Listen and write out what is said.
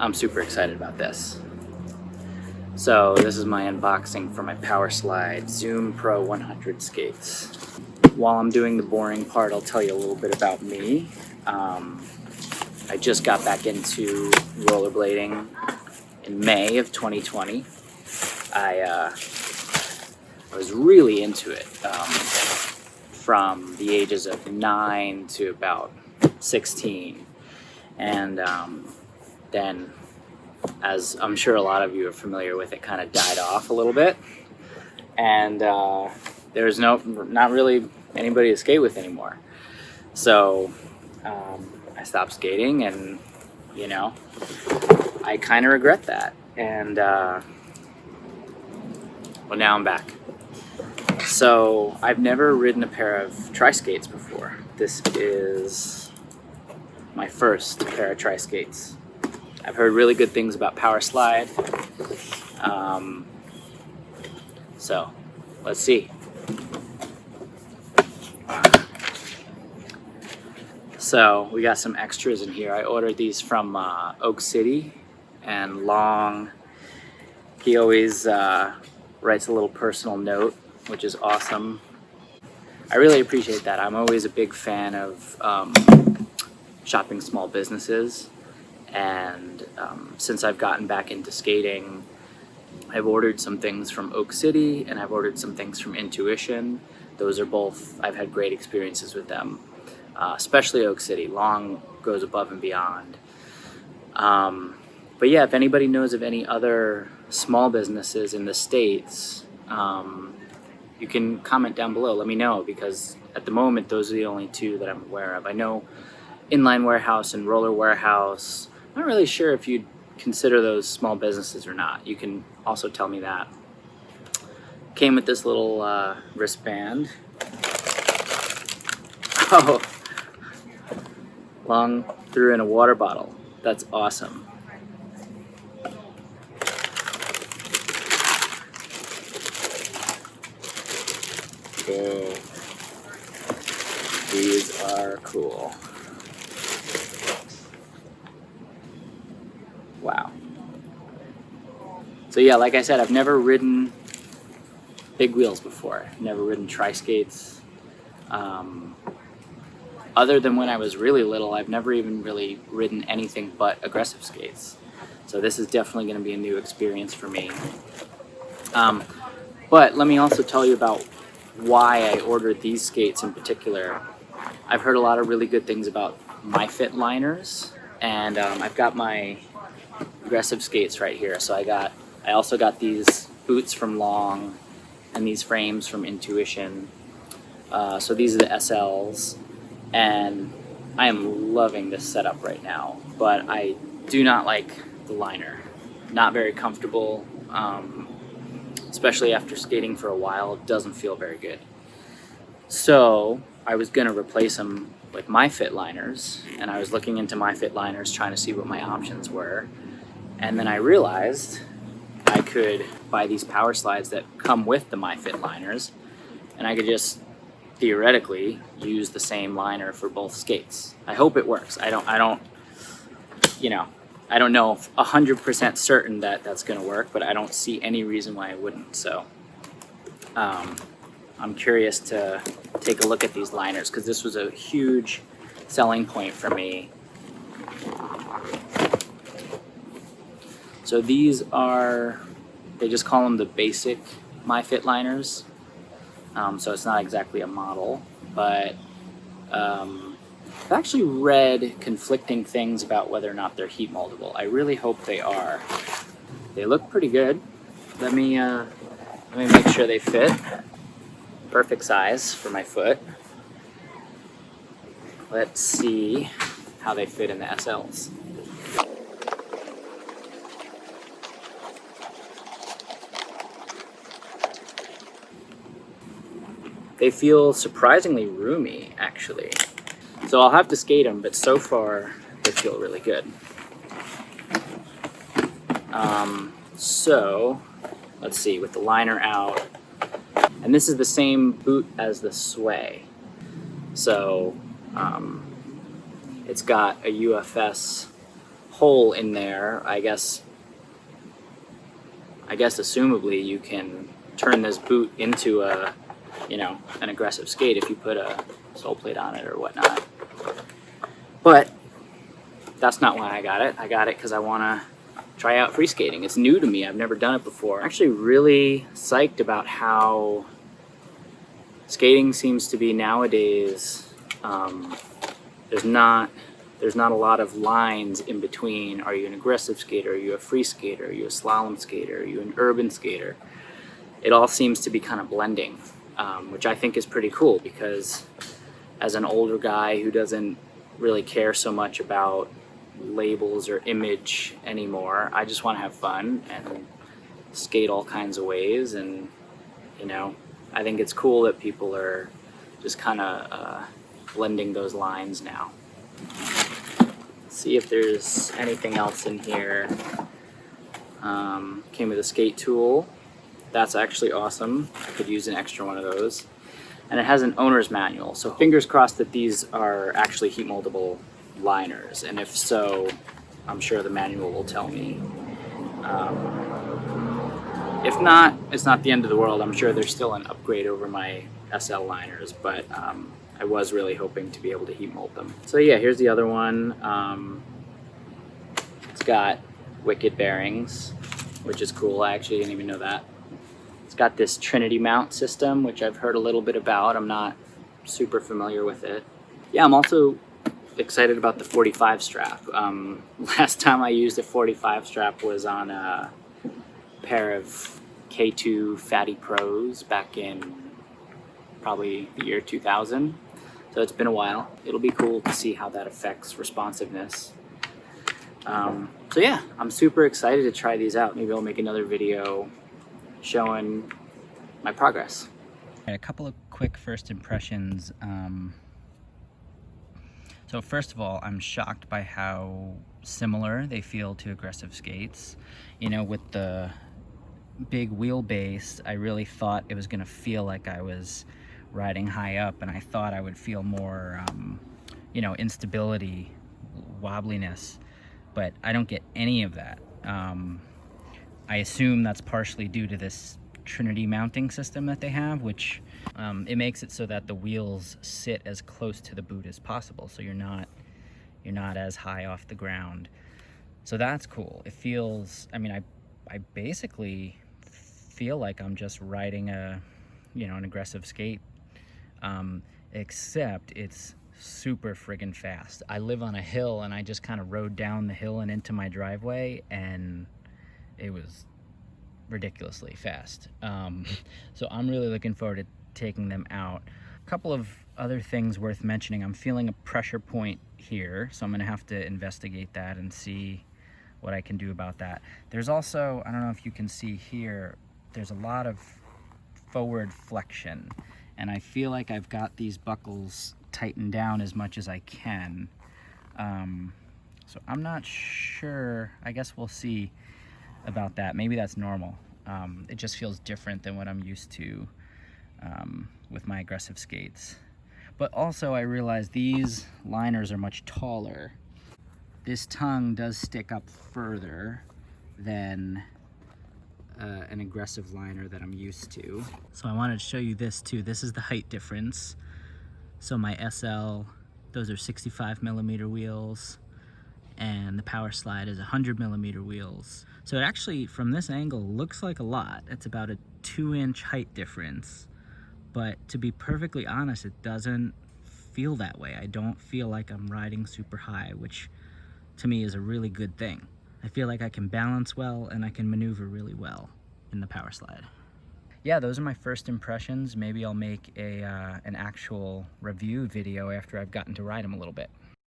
I'm super excited about this. So this is my unboxing for my Powerslide Zoom Pro 100 skates. While I'm doing the boring part, I'll tell you a little bit about me. I just got back into rollerblading in May of 2020. I was really into it from the ages of 9 to about 16. And then, as I'm sure a lot of you are familiar with, it kind of died off a little bit. And there's not really anybody to skate with anymore. So I stopped skating, and you know, I kind of regret that. And well, now I'm back. So I've never ridden a pair of tri-skates before. This is my first pair of tri-skates. I've heard really good things about Powerslide. So let's see. So we got some extras in here. I ordered these from Oak City, and Long, he always writes a little personal note, which is awesome. I really appreciate that. I'm always a big fan of shopping small businesses, and since I've gotten back into skating, I've ordered some things from Oak City and I've ordered some things from Intuition. Those are both, I've had great experiences with them, especially Oak City. Long goes above and beyond. But yeah, if anybody knows of any other small businesses in the States, you can comment down below. Let me know, because at the moment, those are the only two that I'm aware of. I know Inline Warehouse and Roller Warehouse. I'm not really sure if you'd consider those small businesses or not. You can also tell me that. Came with this little wristband. Oh, Long threw in a water bottle. That's awesome. Cool. These are cool. Wow. So yeah, like I said, I've never ridden big wheels before. Never ridden tri-skates. Other than when I was really little, I've never even really ridden anything but aggressive skates. So this is definitely going to be a new experience for me. But let me also tell you about why I ordered these skates in particular. I've heard a lot of really good things about MyFit liners, and I've got my aggressive skates right here. So I also got these boots from Long and these frames from Intuition. So these are the SLs, and I am loving this setup right now, but I do not like the liner. Not very comfortable, especially after skating for a while. It doesn't feel very good. So I was gonna replace them with MyFit liners, and I was looking into MyFit liners, trying to see what my options were. And then I realized I could buy these Powerslides that come with the MyFit liners, and I could just theoretically use the same liner for both skates. I hope it works. I don't know 100% certain that that's going to work, but I don't see any reason why it wouldn't. So I'm curious to take a look at these liners, because this was a huge selling point for me. So these are, they just call them the basic MyFit liners. So it's not exactly a model, but I've actually read conflicting things about whether or not they're heat moldable. I really hope they are. They look pretty good. Let me make sure they fit. Perfect size for my foot. Let's see how they fit in the SLs. They feel surprisingly roomy, actually. So I'll have to skate them, but so far they feel really good. So let's see, with the liner out, and this is the same boot as the Sway. So it's got a UFS hole in there, I guess assumably you can turn this boot into a, you know, an aggressive skate if you put a sole plate on it or whatnot. But that's not why I got it. I got it because I want to try out free skating. It's new to me. I've never done it before. I'm actually really psyched about how skating seems to be nowadays. There's not a lot of lines in between. Are you an aggressive skater? Are you a free skater? Are you a slalom skater? Are you an urban skater? It all seems to be kind of blending, which I think is pretty cool, because as an older guy who doesn't really care so much about labels or image anymore, I just want to have fun and skate all kinds of ways. And, you know, I think it's cool that people are just kind of blending those lines now. See if there's anything else in here. Came with a skate tool. That's actually awesome. I could use an extra one of those. And it has an owner's manual, so fingers crossed that these are actually heat moldable liners, and if so, I'm sure the manual will tell me. If not, it's not the end of the world. I'm sure there's still an upgrade over my SL liners, but I was really hoping to be able to heat mold them. So yeah, here's the other one. It's got wicket bearings, which is cool. I actually didn't even know that. It's got this Trinity mount system, which I've heard a little bit about. I'm not super familiar with it. Yeah, I'm also excited about the 45 strap. Last time I used a 45 strap was on a pair of K2 Fatty Pros back in probably the year 2000. So it's been a while. It'll be cool to see how that affects responsiveness. So yeah, I'm super excited to try these out. Maybe I'll make another video showing my progress. A couple of quick first impressions. So first of all, I'm shocked by how similar they feel to aggressive skates. You know, with the big wheelbase, I really thought it was gonna feel like I was riding high up, and I thought I would feel more, you know, instability, wobbliness, but I don't get any of that. I assume that's partially due to this Trinity mounting system that they have, which it makes it so that the wheels sit as close to the boot as possible, so you're not as high off the ground. So that's cool. It feels, I mean, I basically feel like I'm just riding a, you know, an aggressive skate, except it's super friggin' fast. I live on a hill, and I just kind of rode down the hill and into my driveway, and it was ridiculously fast. So I'm really looking forward to taking them out. A couple of other things worth mentioning. I'm feeling a pressure point here, so I'm gonna have to investigate that and see what I can do about that. There's also, I don't know if you can see here, there's a lot of forward flexion, and I feel like I've got these buckles tightened down as much as I can. So I'm not sure. I guess we'll see about that. Maybe that's normal. It just feels different than what I'm used to with my aggressive skates. But also I realized these liners are much taller. This tongue does stick up further than an aggressive liner that I'm used to. So I wanted to show you this too. This is the height difference. So my SL, those are 65 millimeter wheels, and the Powerslide is 100 millimeter wheels. So it actually, from this angle, looks like a lot. It's about a 2-inch height difference. But to be perfectly honest, it doesn't feel that way. I don't feel like I'm riding super high, which to me is a really good thing. I feel like I can balance well, and I can maneuver really well in the Powerslide. Yeah, those are my first impressions. Maybe I'll make an actual review video after I've gotten to ride them a little bit.